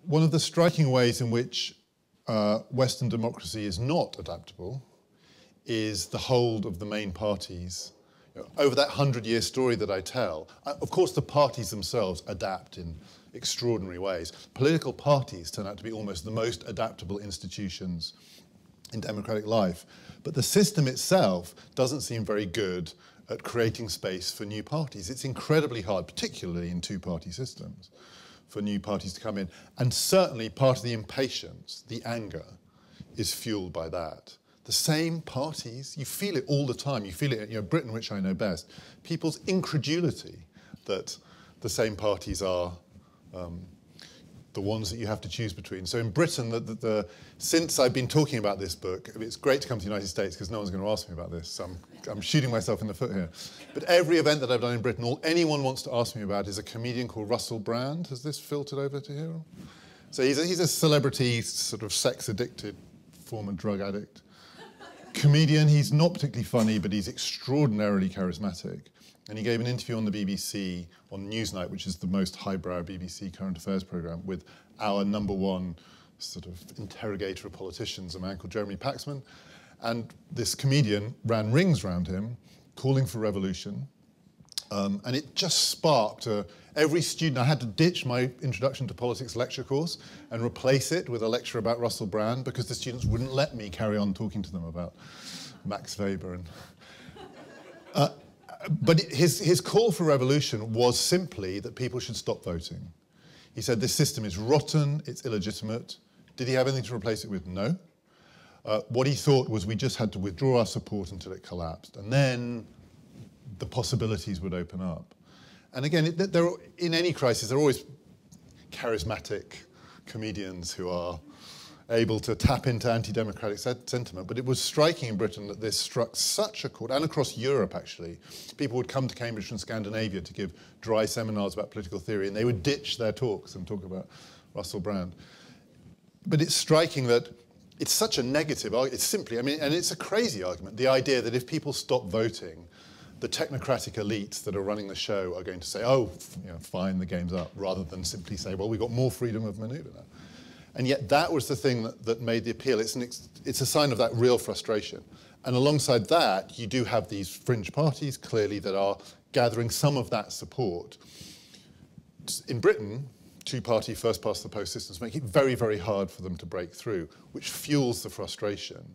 one of the striking ways in which Western democracy is not adaptable is the hold of the main parties. You know, over that 100-year story that I tell, of course the parties themselves adapt in extraordinary ways. Political parties turn out to be almost the most adaptable institutions in democratic life. But the system itself doesn't seem very good at creating space for new parties. It's incredibly hard, particularly in two-party systems, for new parties to come in. And certainly part of the impatience, the anger, is fueled by that. The same parties, you feel it all the time. You feel it, you know, Britain, which I know best, people's incredulity that the same parties are the ones that you have to choose between. So in Britain, since I've been talking about this book, it's great to come to the United States because no one's going to ask me about this, so I'm shooting myself in the foot here. But every event that I've done in Britain, all anyone wants to ask me about is a comedian called Russell Brand. Has this filtered over to here? So he's a celebrity, sort of sex-addicted, former drug addict. Comedian, he's not particularly funny, but he's extraordinarily charismatic. And he gave an interview on the BBC on Newsnight, which is the most highbrow BBC current affairs programme, with our #1 sort of interrogator of politicians, a man called Jeremy Paxman. And this comedian ran rings around him, calling for revolution. And it just sparked every student. I had to ditch my Introduction to Politics lecture course and replace it with a lecture about Russell Brand because the students wouldn't let me carry on talking to them about Max Weber. And, but his call for revolution was simply that people should stop voting. He said this system is rotten, it's illegitimate. Did he have anything to replace it with? No. What he thought was we just had to withdraw our support until it collapsed. And then the possibilities would open up. And again, in any crisis, there are always charismatic comedians who are able to tap into anti-democratic sentiment. But it was striking in Britain that this struck such a chord, and across Europe, actually. People would come to Cambridge from Scandinavia to give dry seminars about political theory, and they would ditch their talks and talk about Russell Brand. But it's striking that it's such a negative argument. It's simply, I mean, and it's a crazy argument, the idea that if people stop voting, the technocratic elites that are running the show are going to say, oh, you know, fine, the game's up, rather than simply say, well, we've got more freedom of manoeuvre now. And yet that was the thing that made the appeal. It's a sign of that real frustration. And alongside that, you do have these fringe parties, clearly, that are gathering some of that support. In Britain, two-party, first-past-the-post systems make it very, very hard for them to break through, which fuels the frustration.